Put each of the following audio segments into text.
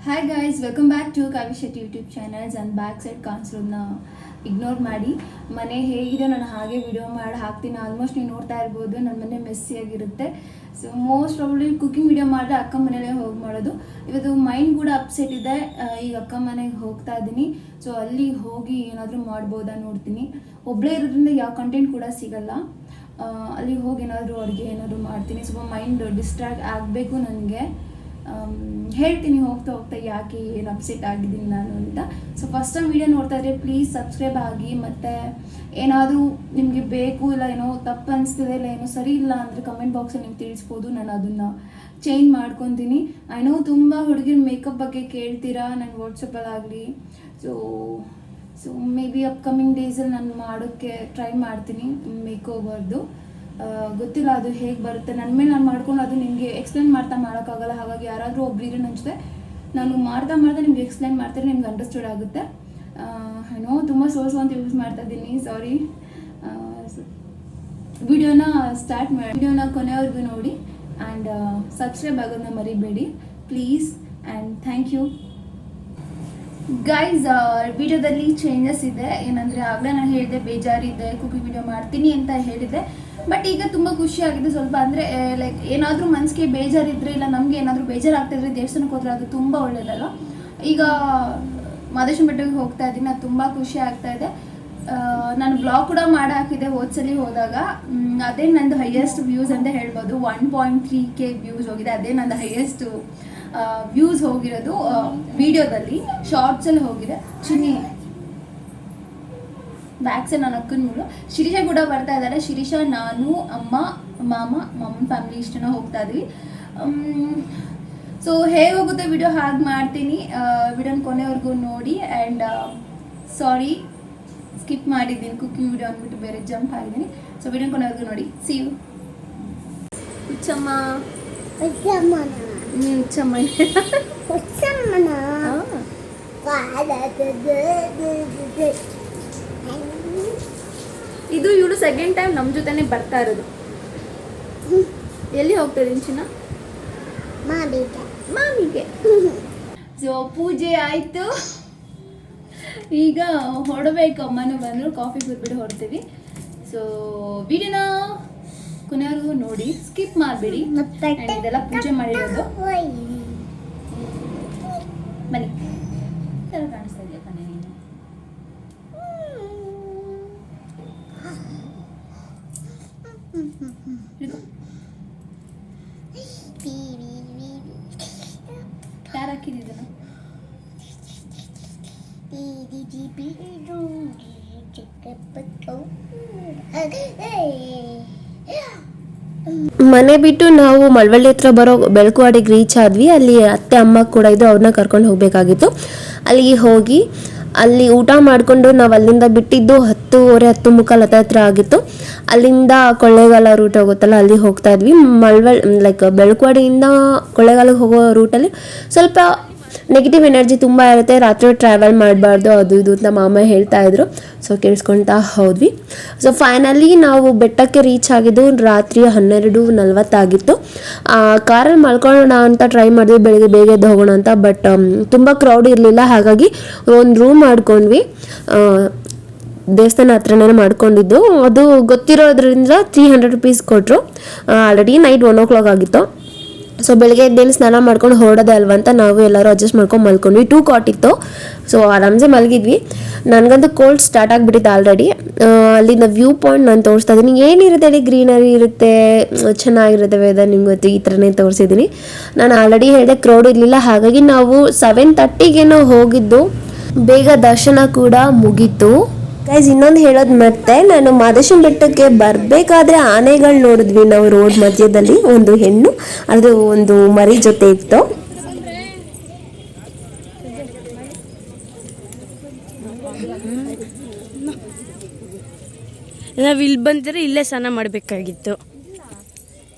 Hi guys, welcome back to Kavya Shetty YouTube channels. And back side ಕಾಣಿಸೋದನ್ನ ignore ಮಾಡಿ. ಮನೆ ಹೇಗಿದೆ ನಾನು ಹಾಗೆ ವಿಡಿಯೋ ಮಾಡಿ ಹಾಕ್ತೀನಿ. ಆಲ್ಮೋಸ್ಟ್ ನೀವು ನೋಡ್ತಾ ಇರ್ಬೋದು ನನ್ನ ಮನೆ ಮೆಸ್ಸಿಯಾಗಿರುತ್ತೆ. So most probably cooking video ಮಾಡಿದ್ರೆ ಅಕ್ಕ ಮನೇಲೇ ಹೋಗಿ ಮಾಡೋದು. ಇವತ್ತು ಮೈಂಡ್ ಕೂಡ ಅಪ್ಸೆಟ್ ಇದೆ. ಈಗ ಅಕ್ಕ ಮನೆಗೆ ಹೋಗ್ತಾ ಇದ್ದೀನಿ. ಸೊ ಅಲ್ಲಿ ಹೋಗಿ ಏನಾದರೂ ಮಾಡ್ಬೋದಾ ನೋಡ್ತೀನಿ. ಒಬ್ಬಳೇ ಇರೋದ್ರಿಂದ ಯಾವ ಕಂಟೆಂಟ್ ಕೂಡ ಸಿಗಲ್ಲ. ಅಲ್ಲಿಗೆ ಹೋಗಿ ಏನಾದರೂ ಅಡುಗೆ ಏನಾದರೂ ಮಾಡ್ತೀನಿ. ಸ್ವಲ್ಪ ಮೈಂಡ್ ಡಿಸ್ಟ್ರಾಕ್ಟ್ ಆಗಬೇಕು ನನಗೆ. ಹೇಳ್ತೀನಿ ಹೋಗ್ತಾ ಹೋಗ್ತಾ ಯಾಕೆ ಏನು ಅಪ್ಸೆಟ್ ಆಗಿದ್ದೀನಿ ನಾನು ಅಂತ. ಸೊ ಫಸ್ಟ್ ಟೈಮ್ ವೀಡಿಯೋ ನೋಡ್ತಾ ಇದ್ರೆ ಪ್ಲೀಸ್ ಸಬ್ಸ್ಕ್ರೈಬ್ ಆಗಿ. ಮತ್ತು ಏನಾದರೂ ನಿಮಗೆ ಬೇಕು ಇಲ್ಲ ಏನೋ ತಪ್ಪು ಅನಿಸ್ತಿದೆ ಇಲ್ಲ ಏನೋ ಸರಿ ಇಲ್ಲ ಅಂದರೆ ಕಮೆಂಟ್ ಬಾಕ್ಸಲ್ಲಿ ನಿಮ್ಗೆ ತಿಳಿಸ್ಬೋದು. ನಾನು ಅದನ್ನು ಚೇಂಜ್ ಮಾಡ್ಕೊತೀನಿ. ಐ ನೋ ತುಂಬ ಹುಡುಗಿರು ಮೇಕಪ್ ಬಗ್ಗೆ ಕೇಳ್ತೀರಾ ನನ್ನ ವಾಟ್ಸಪ್ಪಲ್ಲಾಗಲಿ. ಸೊ ಮೇ ಬಿ ಅಪ್ಕಮಿಂಗ್ ಡೇಸಲ್ಲಿ ನಾನು ಮಾಡೋಕ್ಕೆ ಟ್ರೈ ಮಾಡ್ತೀನಿ ಮೇಕ್ ಓವರ್ದು. ಗೊತ್ತಿಲ್ಲ ಅದು ಹೇಗೆ ಬರುತ್ತೆ. ನನ್ನ ಮೇಲೆ ನಾನು ಮಾಡ್ಕೊಂಡು ಅದು ನಿಮಗೆ ಎಕ್ಸ್ಪ್ಲೇನ್ ಮಾಡೋಕ್ಕಾಗಲ್ಲ. ಹಾಗಾಗಿ ಯಾರಾದರೂ ಒಬ್ಬರಿದ್ರೆ ನನ್ನ ಜೊತೆ ನಾನು ಮಾಡ್ತಾ ನಿಮ್ಗೆ ಎಕ್ಸ್ಪ್ಲೇನ್ ಮಾಡ್ತಾರೆ, ನಿಮ್ಗೆ ಅಂಡರ್ಸ್ಟುಡ್ ಆಗುತ್ತೆ. ಏನೋ ತುಂಬ ಸೋರ್ಸ್ ಅಂತ ಯೂಸ್ ಮಾಡ್ತಾ ಇದ್ದೀನಿ, ಸಾರಿ. ವಿಡಿಯೋನ ಕೊನೆವರೆಗೂ ನೋಡಿ ಆ್ಯಂಡ್ ಸಬ್ಸ್ಕ್ರೈಬ್ ಆಗೋದನ್ನ ಮರಿಬೇಡಿ please. And thank you guys. ವಿಡಿಯೋದಲ್ಲಿ ಚೇಂಜಸ್ ಇದೆ. ಏನಂದರೆ ಆಗಲೇ ನಾನು ಹೇಳಿದೆ ಬೇಜಾರಿದೆ, ಕುಕಿಂಗ್ ವಿಡಿಯೋ ಮಾಡ್ತೀನಿ ಅಂತ ಹೇಳಿದೆ. ಬಟ್ ಈಗ ತುಂಬ ಖುಷಿಯಾಗಿದೆ ಸ್ವಲ್ಪ. ಅಂದರೆ ಲೈಕ್ ಏನಾದರೂ ಮನಸ್ಸಿಗೆ ಬೇಜಾರಿದ್ದರೆ ಇಲ್ಲ ನಮಗೆ ಏನಾದರೂ ಬೇಜಾರಾಗ್ತಾಯಿದ್ರೆ ದೇವಸ್ಥಾನಕ್ಕೆ ಹೋದರೆ ಅದು ತುಂಬ ಒಳ್ಳೆಯದಲ್ಲ. ಈಗ ಮಾದೇಶ್ವರ ಬೆಟ್ಟಕ್ಕೆ ಹೋಗ್ತಾ ಇದ್ದೀನಿ, ಅದು ತುಂಬ ಖುಷಿ ಆಗ್ತಾಯಿದೆ. ನಾನು ಬ್ಲಾಗ್ ಕೂಡ ಮಾಡಿ ಹಾಕಿದ್ದೆ ಹೋದ್ಸಲಿ ಹೋದಾಗ. ಅದೇ ನಂದು ಹೈಯೆಸ್ಟ್ ವ್ಯೂಸ್ ಅಂತ ಹೇಳ್ಬೋದು. 1.3K ವ್ಯೂಸ್ ಹೋಗಿದೆ. ಅದೇ ನಂದು ಹೈಯೆಸ್ಟ್ ವ್ಯೂಸ್ ಹೋಗಿರೋದು ವಿಡಿಯೋದಲ್ಲಿ. ಶಾರ್ಟ್ಸಲ್ಲಿ ಹೋಗಿದೆ. ಬ್ಯಾಕ್ ಸೈಡ್ ನನ್ನ ಅಕ್ಕನ ಮೂಳು ಶಿರೀಷಾ ಕೂಡ ಬರ್ತಾ ಇದ್ದಾರೆ. ಶಿರೀಷಾ, ನಾನು, ಅಮ್ಮ, ಮಾಮನ ಫ್ಯಾಮಿಲಿ ಇಷ್ಟನ ಹೋಗ್ತಾ ಇದ್ವಿ. ಸೊ ಹೇಗೆ ಹೋಗುತ್ತೆ ವಿಡಿಯೋ ಹಾಗೆ ಮಾಡ್ತೀನಿ. ವಿಡಿಯೋನ ಕೊನೆವರೆಗೂ ನೋಡಿ. ಆ್ಯಂಡ್ ಸಾರಿ ಸ್ಕಿಪ್ ಮಾಡಿದ್ದೀನಿ ಕುಕಿಂಗ್ ವಿಡಿಯೋ ಅಂದ್ಬಿಟ್ಟು ಬೇರೆ ಜಂಪ್ ಆಗಿದ್ದೀನಿ. ಸೊ ವಿಡಿಯೋನ ಕೊನೆವರೆಗೂ ನೋಡಿ. C you. ಹುಚ್ಚಮ್ಮ ಇದು ಇವಳು ಸೆಕೆಂಡ್ ಟೈಮ್ ನಮ್ಮ ಜೊತೆನೆ ಬರ್ತಾ ಇರೋದು. ಎಲ್ಲಿ ಹೋಗ್ತಾ ಇದೀನಿ ಚಿನ್ನ? ಮಾಮಿಗೆ. ಸೊ ಪೂಜೆ ಆಯ್ತು, ಈಗ ಹೊರಡಬೇಕು. ಅಮ್ಮನೂ ಬಂದರು, ಕಾಫಿ ಕುದ್ಬಿಟ್ಟು ಹೊರಡ್ತೀವಿ. ಸೊ ವಿಡಿಯೋನ ಕೊನೆಯವರೆಗೂ ನೋಡಿ, ಸ್ಕಿಪ್ ಮಾಡಬೇಡಿ. ಇದೆಲ್ಲ ಪೂಜೆ ಮಾಡಿರೋದು. ಬನ್ನಿ, ಕಾಣಿಸ್ತಾ ಇದೆಯಾ ಕಣೆ ನೀನು? ಯಾರು ಹಾಕಿದ್ದೀನ? ಮನೆ ಬಿಟ್ಟು ನಾವು ಮಳವಳ್ಳಿ ಹತ್ರ ಬರೋ ಬೆಳಕುವಾಡಿಗೆ ರೀಚ್ ಆದ್ವಿ. ಅಲ್ಲಿ ಅತ್ತೆ ಅಮ್ಮ ಕೂಡ ಇದ್ದು, ಅವ್ರನ್ನ ಕರ್ಕೊಂಡು ಹೋಗಬೇಕಾಗಿತ್ತು. ಅಲ್ಲಿಗೆ ಹೋಗಿ ಅಲ್ಲಿ ಊಟ ಮಾಡಿಕೊಂಡು ನಾವು ಅಲ್ಲಿಂದ ಬಿಟ್ಟಿದ್ದು 10:30 ಹತ್ರ ಆಗಿತ್ತು. ಅಲ್ಲಿಂದ ಕೊಳ್ಳೇಗಾಲ ರೂಟ್ ಹೋಗುತ್ತಲ್ಲ, ಅಲ್ಲಿ ಹೋಗ್ತಾ ಇದ್ವಿ. ಲೈಕ್ ಬೆಳಕುವಾಡಿಯಿಂದ ಕೊಳ್ಳೇಗಾಲಕ್ಕೆ ಹೋಗೋ ರೂಟಲ್ಲಿ ಸ್ವಲ್ಪ ನೆಗೆಟಿವ್ ಎನರ್ಜಿ ತುಂಬ ಇರುತ್ತೆ. ರಾತ್ರಿ ಟ್ರಾವೆಲ್ ಮಾಡಬಾರ್ದು ಅದು ಇದು ಅಂತ ಮಾಮ ಹೇಳ್ತಾ ಇದ್ರು. ಸೊ ಕೇಳಿಸ್ಕೊಳ್ತಾ ಹೋದ್ವಿ. ಸೊ ಫೈನಲಿ ನಾವು ಬೆಟ್ಟಕ್ಕೆ ರೀಚ್ ಆಗಿದ್ದು ರಾತ್ರಿ 12:40 ಆಗಿತ್ತು. ಕಾರಲ್ಲಿ ಮಲ್ಕೊಳ್ಳೋಣ ಅಂತ ಟ್ರೈ ಮಾಡಿದ್ವಿ, ಬೆಳಿಗ್ಗೆ ಬೇಗ ಎದ್ದು ಹೋಗೋಣ ಅಂತ. ಬಟ್ ತುಂಬ ಕ್ರೌಡ್ ಇರಲಿಲ್ಲ. ಹಾಗಾಗಿ ಒಂದು ರೂಮ್ ಮಾಡ್ಕೊಂಡ್ವಿ. ದೇವಸ್ಥಾನ ಹತ್ರನೇ ಮಾಡ್ಕೊಂಡಿದ್ದು. ಅದು ಗೊತ್ತಿರೋದ್ರಿಂದ 300 ರೂಪೀಸ್ ಕೊಟ್ಟರು. ಆಲ್ರೆಡಿ ನೈಟ್ 1 o'clock ಆಗಿತ್ತು. ಸೊ ಬೆಳಗ್ಗೆ ಎದ್ದೇಳಿ ಸ್ನಾನ ಮಾಡ್ಕೊಂಡು ಹೊರಡೋದೆ ಅಲ್ವ ಅಂತ ನಾವು ಎಲ್ಲರೂ ಅಡ್ಜಸ್ಟ್ ಮಾಡ್ಕೊಂಡು ಮಲ್ಕೊಂಡ್ವಿ. 2 cot ಇತ್ತು. ಸೊ ಆರಾಮ್ಸೆ ಮಲಗಿದ್ವಿ. ನನಗಂತೂ ಕೋಲ್ಡ್ ಸ್ಟಾರ್ಟ್ ಆಗಿಬಿಟ್ಟಿತ್ತು ಆಲ್ರೆಡಿ. ಅಲ್ಲಿಂದ ವ್ಯೂ ಪಾಯಿಂಟ್ ನಾನು ತೋರಿಸ್ತಾ ಇದ್ದೀನಿ. ಏನಿರುತ್ತೆ ಹೇಳಿ, ಗ್ರೀನರಿ ಇರುತ್ತೆ, ಚೆನ್ನಾಗಿರುತ್ತೆ ವೆದರ್. ನಿಮ್ಗೆ ಗೊತ್ತು, ಈ ಥರನೇ ತೋರಿಸಿದ್ದೀನಿ. ನಾನು ಆಲ್ರೆಡಿ ಹೇಳಿದೆ ಕ್ರೌಡ್ ಇರಲಿಲ್ಲ. ಹಾಗಾಗಿ ನಾವು 7:30 ಹೋಗಿದ್ದು. ಬೇಗ ದರ್ಶನ ಕೂಡ ಮುಗೀತು. ಗೈಸ್, ಇನ್ನೊಂದು ಹೇಳೋದು ಮತ್ತೆ, ನಾನು ಮಾದೇಶ್ವರ ಬೆಟ್ಟಕ್ಕೆ ಬರಬೇಕಾದ್ರೆ ಆನೆಗಳು ನೋಡಿದ್ವಿ ನಾವು ರೋಡ್ ಮಧ್ಯದಲ್ಲಿ. ಒಂದು ಹೆಣ್ಣು, ಅದು ಒಂದು ಮರಿ ಜೊತೆ ಇತ್ತು. ನಾವು ಇಲ್ಲಿ ಬಂದರೆ ಇಲ್ಲೇ ಸ್ನಾನ ಮಾಡಬೇಕಾಗಿತ್ತು.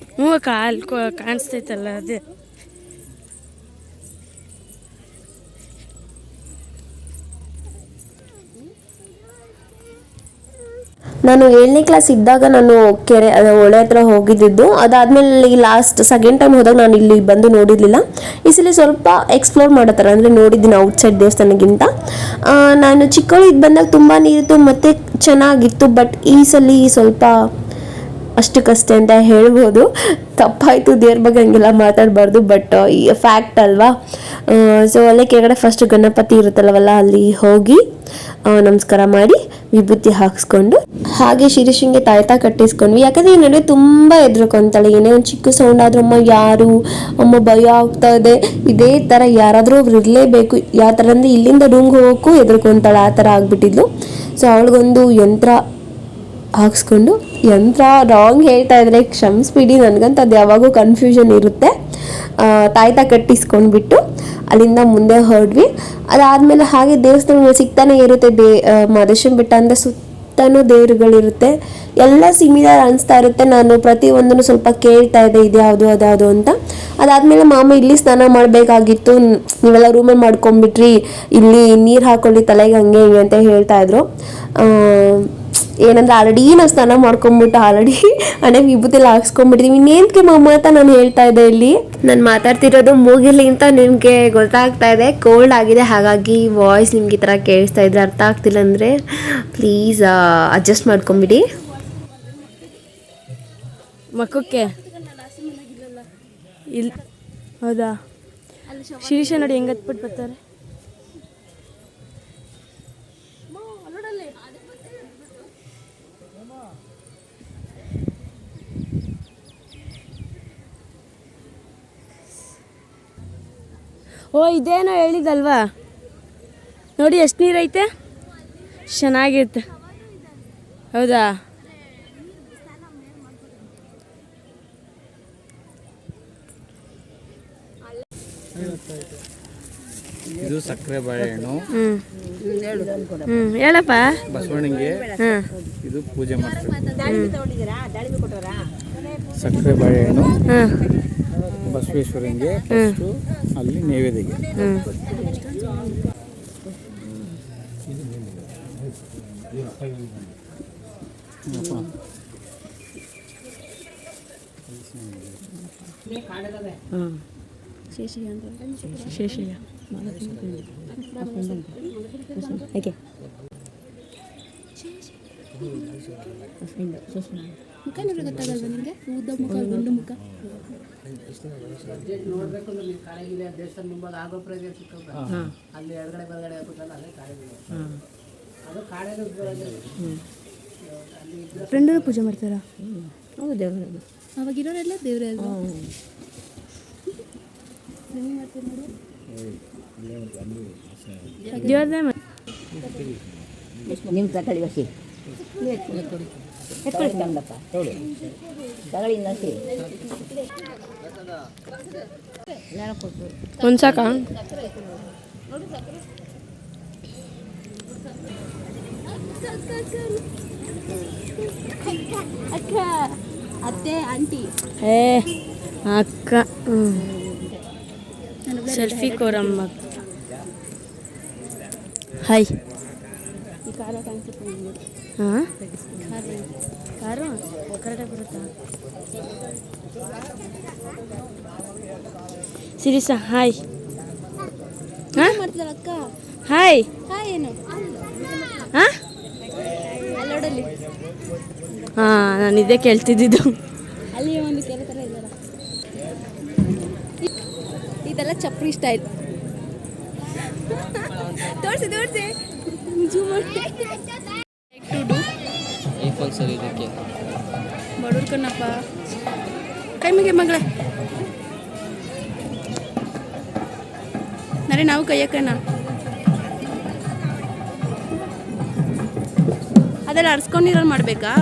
ಕಾಣಿಸ್ತೈತಲ್ಲ ಅದೇ. ನಾನು 7ನೇ ಕ್ಲಾಸ್ ಇದ್ದಾಗ ನಾನು ಕೆರೆ ಹೊಳೆ ಹತ್ರ ಹೋಗಿದ್ದು. ಅದಾದಮೇಲೆ ಲಾಸ್ಟ್ ಸೆಕೆಂಡ್ ಟೈಮ್ ಹೋದಾಗ ನಾನು ಇಲ್ಲಿ ಬಂದು ನೋಡಿರಲಿಲ್ಲ. ಈ ಸಲ ಸ್ವಲ್ಪ ಎಕ್ಸ್ಪ್ಲೋರ್ ಮಾಡೋ ಥರ ಅಂದರೆ ನೋಡಿದ್ದೀನಿ ಔಟ್ಸೈಡ್ ದೇವಸ್ಥಾನಕ್ಕಿಂತ. ನಾನು ಚಿಕ್ಕವಳಿದ್ದು ಬಂದಾಗ ತುಂಬ ನೀರಿತ್ತು ಮತ್ತು ಚೆನ್ನಾಗಿತ್ತು. ಬಟ್ ಈ ಸಲ ಸ್ವಲ್ಪ ಅಷ್ಟಕ್ಕಷ್ಟೇ ಅಂತ ಹೇಳ್ಬೋದು. ತಪ್ಪಾಯಿತು, ದೇವ್ರ ಬಗ್ಗೆ ಹಂಗೆಲ್ಲ ಮಾತಾಡಬಾರ್ದು, ಬಟ್ ಫ್ಯಾಕ್ಟ್ ಅಲ್ವಾ. ಸೊ ಅಲ್ಲೇ ಕೆಳಗಡೆ ಫಸ್ಟ್ ಗಣಪತಿ ಇರುತ್ತಲ್ಲವಲ್ಲ, ಅಲ್ಲಿ ಹೋಗಿ ನಮಸ್ಕಾರ ಮಾಡಿ ವಿಭೂತಿ ಹಾಕ್ಸ್ಕೊಂಡು ಹಾಗೆ ಶಿರೀಷಿಂಗೆ ತಾಯ್ತಾ ಕಟ್ಟಿಸ್ಕೊಂಡ್ವಿ. ಯಾಕಂದರೆ ಈ ನಡುವೆ ತುಂಬ ಹೆದ್ರಕೊಂತಾಳೆ. ಏನೇ ಒಂದು ಚಿಕ್ಕ ಸೌಂಡ್ ಆದ್ರೂ ಅಮ್ಮ ಭಯ ಆಗ್ತಾ ಇದೆ, ಇದೇ ಥರ ಯಾರಾದರೂ ಒಬ್ರು ಇರಲೇಬೇಕು. ಯಾವ ಥರ ಅಂದರೆ ಇಲ್ಲಿಂದ ರೂಮ್ಗೆ ಹೋಗೋಕ್ಕೂ ಹೆದ್ರಕೊಂತಾಳೆ, ಆ ಥರ ಆಗ್ಬಿಟ್ಟಿದ್ಲು. ಸೊ ಅವಳಿಗೊಂದು ಯಂತ್ರ ಹಾಕ್ಸ್ಕೊಂಡು, ಯಂತ್ರ ರಾಂಗ್ ಹೇಳ್ತಾ ಇದ್ರೆ ಕ್ಷಮಿಸ್ಬಿಡಿ, ನನಗಂತ ಅದು ಯಾವಾಗೂ ಕನ್ಫ್ಯೂಷನ್ ಇರುತ್ತೆ. ತಾಯ್ತಾ ಕಟ್ಟಿಸ್ಕೊಂಡ್ಬಿಟ್ಟು ಅಲ್ಲಿಂದ ಮುಂದೆ ಹೊರಡ್ವಿ. ಅದಾದಮೇಲೆ ಹಾಗೆ ದೇವಸ್ಥಾನಗಳು ಸಿಗ್ತಾನೆ ಇರುತ್ತೆ. ಮಹದೇಶ್ವರನ ಬೆಟ್ಟ ಅಂದರೆ ಸುತ್ತನೂ ದೇವರುಗಳಿರುತ್ತೆ, ಎಲ್ಲ ಸಿಮಿಲರ್ ಅನಿಸ್ತಾ ಇರುತ್ತೆ. ನಾನು ಪ್ರತಿಯೊಂದನ್ನು ಸ್ವಲ್ಪ ಕೇಳ್ತಾ ಇದ್ದೆ, ಇದ್ಯಾವುದು ಅದ್ಯಾವುದು ಅಂತ. ಅದಾದಮೇಲೆ ಮಾಮ ಇಲ್ಲಿ ಸ್ನಾನ ಮಾಡಬೇಕಾಗಿತ್ತು, ನೀವೆಲ್ಲ ರೂಮಲ್ಲಿ ಮಾಡ್ಕೊಂಡ್ಬಿಟ್ರಿ, ಇಲ್ಲಿ ನೀರು ಹಾಕೊಳ್ಳಿ ತಲೆಗೆ ಹಂಗೆ ಹಿಂಗೆ ಅಂತ ಹೇಳ್ತಾ ಇದ್ರು. ಏನಂದ್ರೆ ಆಲ್ರೆಡಿ ನಾವು ಸ್ನಾನ ಮಾಡ್ಕೊಂಬಿಟ್ಟು ಆಲ್ರೆಡಿ ಮನೆಗೆ ವಿಭೂತಿಲ್ಲ ಹಾಕ್ಸ್ಕೊಂಡ್ಬಿಟ್ಟಿದ್ದೀವಿ, ಇನ್ನೇನಕ್ಕೆ ಮಾಮ ಅಂತ ನಾನು ಹೇಳ್ತಾ ಇದ್ದೆ. ಇಲ್ಲಿ ನಾನು ಮಾತಾಡ್ತಿರೋದು ಮೂಗಿಲಿ ಅಂತ ನಿಮಗೆ ಗೊತ್ತಾಗ್ತಾ ಇದೆ, ಕೋಲ್ಡ್ ಆಗಿದೆ, ಹಾಗಾಗಿ ವಾಯ್ಸ್ ನಿಮ್ಗೆ ಈ ಥರ ಕೇಳಿಸ್ತಾ ಇದ್ರೆ, ಅರ್ಥ ಆಗ್ತಿಲ್ಲ ಅಂದರೆ ಪ್ಲೀಸ್ ಅಡ್ಜಸ್ಟ್ ಮಾಡ್ಕೊಂಬಿಡಿ. ಮಕ್ಕಕ್ಕೆ ಇಲ್ಲಿ ಹೌದಾ, ಶಿರೀಷ ನೋಡಿ ಹೆಂಗೆ ಹತ್ಬಿಟ್ಟು ಬರ್ತಾರೆ. ಓ ಇದೇನೋ ಹೇಳಿದಲ್ವಾ, ನೋಡಿ ಎಷ್ಟು ನೀರೈತೆ, ಚೆನ್ನಾಗಿರುತ್ತೆ. ಹೌದಾ, ಇದು ಸಕ್ಕರೆ ಬಾಳೆಹಣ್ಣು. ಹೇಳಪ್ಪ. ಬಸವಣ್ಣಂಗೆ ಇದು ಪೂಜೆ ಮಾಡ್ತಾರೆ. ಸಕ್ಕರೆ ಬಾಳೆಹಣ್ಣು ಬಸವೇಶ್ವರಂಗೆ ಫಸ್ಟು ಅಲ್ಲಿ ನೈವೇದ್ಯಗೆ. ಶೇಷಯ್ಯ ಹೇಗೆ ಮುಖ ನೋಡ್ರೆ ಗೊತ್ತಾಗಲ್ವಾ ನಿಮಗೆ? ಉದ್ದ ಮುಖ, ಗುಂಡು ಮುಖ. ಅಲ್ಲಿ ಎಡಗಡೆ ಬಲಗಡೆ ಫ್ರೆಂಡರು ಪೂಜೆ ಮಾಡ್ತಾರಾ? ಹೌದು, ದೇವರು ಅವಾಗಿರೋರೆಲ್ಲ ದೇವ್ರೆ ಅಲ್ವಾ? ದೇವ್ರದೇ ನಿಮ್ಮ ತಗೊಳ್ಳಿ ಬಸಿ ಎತ್ಕೊಳ್ಳಿ ಕಂದಪ್ಪ, ತಗೊಳ್ಳಿ ನಸಿ ಒಂದು ಸಾಕ. ಅಕ್ಕ, ಅತ್ತೆ, ಆಂಟಿ. ಏ ಅಕ್ಕ, ಸೆಲ್ಫಿ ಕೋರಮ್ಮ. ಹಾಯ್. ಈ ಕಾರ ಕಾಣಿಸುತ್ತೆ ನಿಮಗೆ? ಹಾಂ, ಕಾರು ಕರೆಕ್ಟಾಗಿ ಬರುತ್ತಾ? ಸಿರಿಸ ಹಾಯ್. ಹಾಂ ಮಾಡ್ತಿದ್ದಾಳ ಅಕ್ಕ. ಹಾಯ್. ಹಾಯ್ ಏನು? ಹಾಂ ಅಲ್ಲೋಡಲ್ಲಿ ಹಾಂ, ನಾನು ಇದೇ ಕೇಳ್ತಿದ್ದಿದ್ದು. ಅಲ್ಲಿ ಒಂದು ಕೆರೆ ಥರ ಇದ್ದಾರ. ಇದೆಲ್ಲ ಚಪ್ರಿ ಸ್ಟೈಲ್. ತೋರಿಸಿ ಜೂಮ್ ಮಾಡಿ. ಬಡವ್ರ ಕಣ್ಣಪ್ಪ, ಕೈ ಮುಗಿ ಮಗಳ ನರೆ, ನಾವು ಕೈಯಕ್ಕಣ್ಣ ಅದೆಲ್ಲ ಅರ್ಸ್ಕೊಂಡಿರೋ ಮಾಡಬೇಕಾ?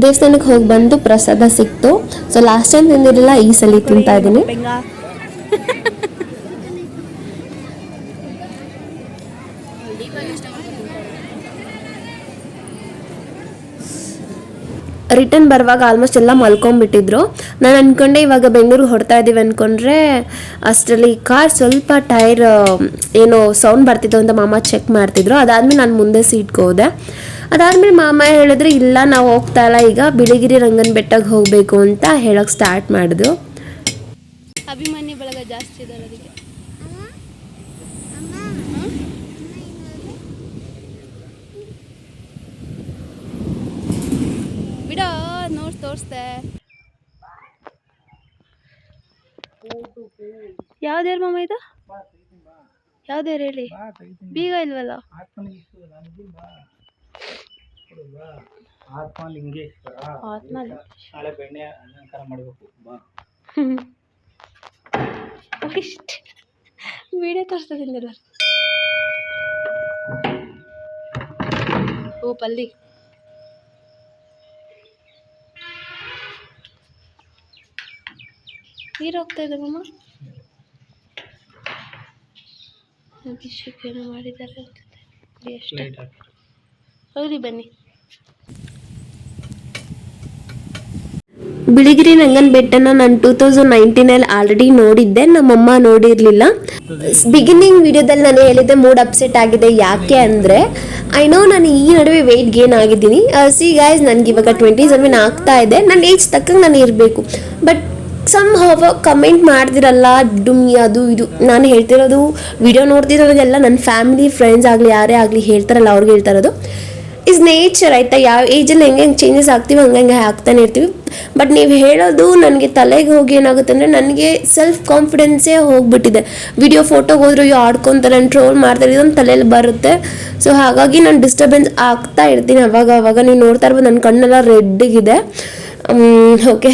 ದೇವಸ್ಥಾನಕ್ಕೆ ಹೋಗಿ ಬಂದು ಪ್ರಸಾದ ಸಿಕ್ತು. ಸೊ ಲಾಸ್ಟ್ ಟೈಮ್ ತಿಂದಿರಲಿಲ್ಲ, ಈ ಸಲ ತಿಂತಾ ಇದ್ದೀನಿ. ರಿಟರ್ನ್ ಬರುವಾಗ ಆಲ್ಮೋಸ್ಟ್ ಎಲ್ಲ ಮಲ್ಕೊಂಡ್ಬಿಟ್ಟಿದ್ರು. ನಾನು ಅಂದ್ಕೊಂಡೆ ಇವಾಗ ಬೆಂಗಳೂರಿಗೆ ಹೊಡ್ತಾ ಇದ್ದೀವಿ ಅಂದ್ಕೊಂಡ್ರೆ ಅಷ್ಟರಲ್ಲಿ ಕಾರ್ ಸ್ವಲ್ಪ ಟೈರ್ ಏನೋ ಸೌಂಡ್ ಬರ್ತಿತ್ತು ಅಂತ ಮಾಮ ಚೆಕ್ ಮಾಡ್ತಿದ್ರು. ಅದಾದಮೇಲೆ ನಾನು ಮುಂದೆ ಸೀಟ್ಗೆ ಹೋದೆ. ಅದಾದಮೇಲೆ ಮಾಮ ಹೇಳಿದ್ರೆ ಇಲ್ಲ ನಾವು ಹೋಗ್ತಾ ಇಲ್ಲ, ಈಗ ಬಿಳಿಗಿರಿ ರಂಗನ ಬೆಟ್ಟಕ್ಕೆ ಹೋಗಬೇಕು ಅಂತ ಹೇಳೋಕ್ಕೆ ಸ್ಟಾರ್ಟ್ ಮಾಡಿದ್ರು. ಅಭಿಮಾನಿ ಬಳಗ ಜಾಸ್ತಿ ಇದ್ದಾರೆ ಅದಕ್ಕೆ. ಬಿಡ ನೋಡಿ ತೋರಿಸ್ದೆ. ಯಾವ್ದೇರು ಮಾಮ ಇದು? ಯಾವ್ದೇರು ಹೇಳಿ? ಬೀಗ ಇಲ್ವಲ್ಲ. ವಿಡಿಯೋ ತೋರಿಸ್ತಿಲ್ಲ. ಓ ಪಲ್ಲಿ ನೀರು ಹೋಗ್ತಾ ಇದೆ ಮಾಮ. ಅಭಿಷೇಕ್ ಏನೋ ಮಾಡಿದ್ದಾರೆ ಅನ್ಸುತ್ತೆ. ಅಷ್ಟೇ ಹೋಗ್ಲಿ ಬನ್ನಿ. ಬಿಳಿಗಿರಿ ರಂಗನ ಬೆಟ್ಟನ ನಾನು 2019 ಆಲ್ರೆಡಿ ನೋಡಿದ್ದೆ, ನಮ್ಮಮ್ಮ ನೋಡಿರಲಿಲ್ಲ. ಬಿಗಿನಿಂಗ್ ವಿಡಿಯೋದಲ್ಲಿ ನಾನು ಹೇಳಿದ್ದೆ ಮೂಡ್ ಅಪ್ಸೆಟ್ ಆಗಿದೆ. ಯಾಕೆ ಅಂದರೆ ಐ ನೋ ನಾನು ಈ ನಡುವೆ ವೆಯ್ಟ್ ಗೇನ್ ಆಗಿದ್ದೀನಿ. ಸಿ ಗೈಸ್, ನನಗೆ ಇವಾಗ 27 ಆಗ್ತಾ ಇದೆ. ನನ್ನ ಏಜ್ ತಕ್ಕಂಗೆ ನಾನು ಇರಬೇಕು. ಬಟ್ ಸಮ್ ಹಾವ್ ಕಮೆಂಟ್ ಮಾಡ್ತಿರಲ್ಲ ಡುಮ್ಮಿ ಅದು ಇದು. ನಾನು ಹೇಳ್ತಿರೋದು ವಿಡಿಯೋ ನೋಡ್ತಿರೋದೆಲ್ಲ ನನ್ನ ಫ್ಯಾಮಿಲಿ ಫ್ರೆಂಡ್ಸ್ ಆಗಲಿ ಯಾರೇ ಆಗಲಿ ಹೇಳ್ತಾರಲ್ಲ ಅವ್ರಿಗೆ ಹೇಳ್ತಾ ಇರೋದು. ಇಸ್ ನೇಚರ್ ಆಯಿತಾ. ಯಾವ ಏಜಲ್ಲಿ ಹೆಂಗೆ ಚೇಂಜಸ್ ಆಗ್ತೀವಿ ಹಂಗೆ ಆಗ್ತಾನೆ ಇರ್ತೀವಿ. ಬಟ್ ನೀವು ಹೇಳೋದು ನನಗೆ ತಲೆಗೆ ಹೋಗಿ ಏನಾಗುತ್ತೆ ಅಂದರೆ ನನಗೆ ಸೆಲ್ಫ್ ಕಾನ್ಫಿಡೆನ್ಸೇ ಹೋಗ್ಬಿಟ್ಟಿದೆ. ವಿಡಿಯೋ ಫೋಟೋಗೆ ಹೋದ್ರು ಆಡ್ಕೊತಾರೆ, ಟ್ರೋಲ್ ಮಾಡ್ತಾರೆ, ಇದೊಂದು ತಲೆಯಲ್ಲಿ ಬರುತ್ತೆ. ಸೊ ಹಾಗಾಗಿ ನಾನು ಡಿಸ್ಟರ್ಬೆನ್ಸ್ ಆಗ್ತಾ ಇರ್ತೀನಿ ಅವಾಗ. ನೀವು ನೋಡ್ತಾ ಇರ್ಬೋದು ನನ್ನ ಕಣ್ಣೆಲ್ಲ ರೆಡ್ಡಿಗಿದೆ. ಓಕೆ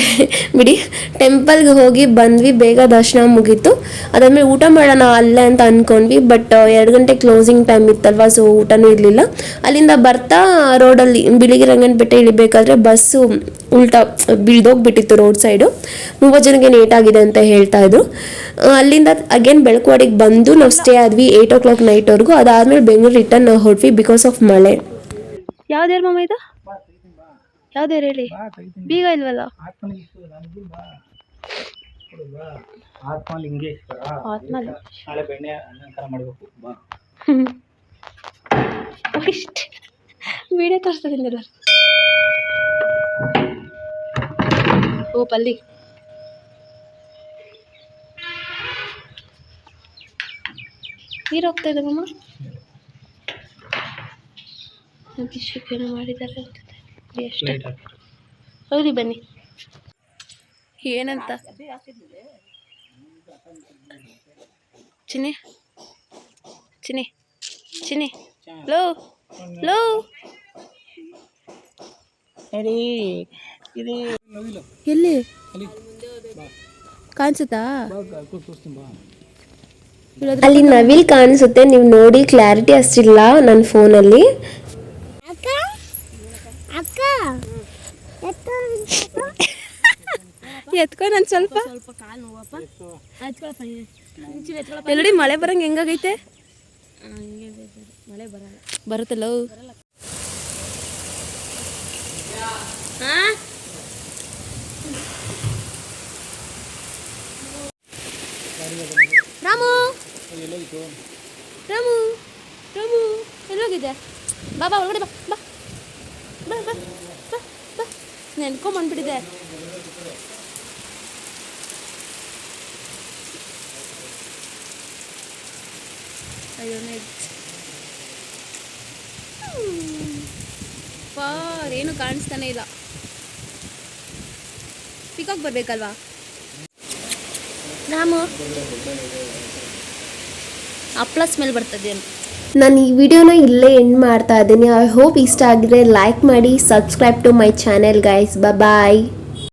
ಬಿಡಿ. ಟೆಂಪಲ್ಗೆ ಹೋಗಿ ಬಂದ್ವಿ, ಬೇಗ ದರ್ಶನ ಮುಗೀತು. ಅದಾದಮೇಲೆ ಊಟ ಮಾಡೋಣ ಅಲ್ಲೇ ಅಂತ ಅಂದ್ಕೊಂಡ್ವಿ. ಬಟ್ 2 ಗಂಟೆ ಕ್ಲೋಸಿಂಗ್ ಟೈಮ್ ಇತ್ತಲ್ವ, ಸೊ ಊಟನೂ ಇರಲಿಲ್ಲ. ಅಲ್ಲಿಂದ ಬರ್ತಾ ರೋಡಲ್ಲಿ ಬಿಳಿಗಿರಿ ರಂಗನ ಬೆಟ್ಟ ಇಳಿಬೇಕಾದ್ರೆ ಬಸ್ಸು ಉಲ್ಟಾ ಬಿದ್ದೋಗ್ಬಿಟ್ಟಿತ್ತು ರೋಡ್ ಸೈಡು. 30 ಜನಕ್ಕೆ ನೇಟಾಗಿದೆ ಅಂತ ಹೇಳ್ತಾ ಇದ್ರು. ಅಲ್ಲಿಂದ ಅಗೇನ್ ಬೆಳಕುವಾಡಿಗೆ ಬಂದು ನಾವು ಸ್ಟೇ ಆದ್ವಿ 8 o'clock ನೈಟ್ವರೆಗೂ. ಅದಾದಮೇಲೆ ಬೆಂಗಳೂರು ರಿಟರ್ನ್ ಹೊರಟ್ವಿ ಬಿಕಾಸ್ ಆಫ್ ಮಳೆ. ಯಾವ್ದೇರು ಮಾಮ ಇದು? ಯಾವ್ದೇರು ಹೇಳಿ? ಬೀಗ ಇಲ್ವಲ್ಲ. ವಿಡಿಯೋ ತೋರಿಸ್ತಿಲ್ಲ. ಓ ಪಲ್ಲಿ ನೀರು ಹೋಗ್ತಾ ಇದೆ ಮಾಮ. ಅಭಿಷೇಕ್ ಏನೋ ಮಾಡಿದ್ದಾರೆ ಅನ್ಸುತ್ತೆ. ಅಷ್ಟೇ ಹೋಗ್ಲಿ ಬನ್ನಿ. ಏನಂತ ಚಿನ್ನಿ ಚಿನ್ನಿ ಚಿನ್ನಿ ಲೋ ಲೋ ಎಲ್ಲಿ ಕಾಣಿಸುತ್ತಾ? ಅಲ್ಲಿ ನವಿಲ್ ಕಾಣಿಸುತ್ತೆ, ನೀವು ನೋಡಿ. ಕ್ಲಾರಿಟಿ ಅಷ್ಟಿಲ್ಲ ನನ್ನ ಫೋನಲ್ಲಿ. ಎತ್ಕೊ ನಾನು ಸ್ವಲ್ಪ ಎಲ್ಲಡಿ ಮಳೆ ಬರಂಗೆ ಹೆಂಗಾಗೈತೆ? ಮಳೆ ಬರುತ್ತಲ್ಲ. ರಾಮು ರಾಮು ರಾಮು ಎಲ್ಲೋಗಿದೆ? ಬಾ ಒಳಗಡೆ ಬಾ ಬಾ ಬಾ ಬಾ ಬಾ ಬಾ. ನೆನ್ಕೊಂಬಂದ್ಬಿಟ್ಟಿದೆ. ಅಯ್ಯೋ ಏನು ಕಾಣಿಸ್ತಾನೆ ಇಲ್ಲ. ಪಿಕಾಕ್ ಬರ್ಬೇಕಲ್ವಾ ರಾಮು? ಹಪ್ಪಳ ಸ್ಮೆಲ್ ಬರ್ತದೆ. ನಾನು ಈ ವಿಡಿಯೋನ ಇಲ್ಲೇ ಎಂಡ್ ಮಾಡ್ತಾ ಇದ್ದೀನಿ. ಐ ಹೋಪ್ ಇಷ್ಟ ಆಗಿದ್ರೆ ಲೈಕ್ ಮಾಡಿ, subscribe to my channel guys. Bye.